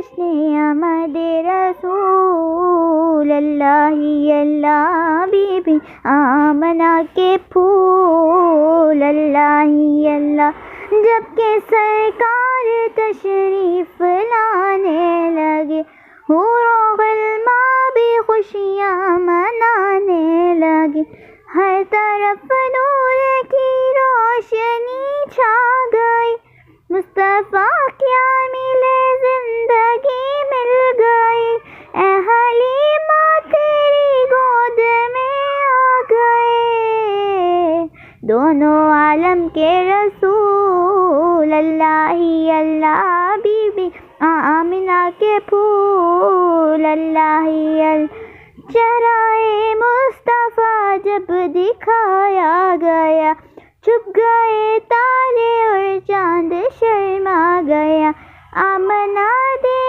جشن آمد رسول اللہ اللہ بی بی آمنہ کے پھول اللہ اللہ جب کہ سرکار تشریف لانے لگے حور و غلماں بھی خوشیاں منانے لگے ہر طرف نور کی روشنی چھا گئی مصطفیٰ کیا ملے زندگی مل گئی اے حلیمہ تیری گود میں آ گئے دونوں عالم کے رسول اللہ اللہ بی بی آمنہ کے پھول اللہ چہرہ مصطفیٰ جب دکھایا گیا چھپ گئے تارے اور چاند شرما گیا آمنہ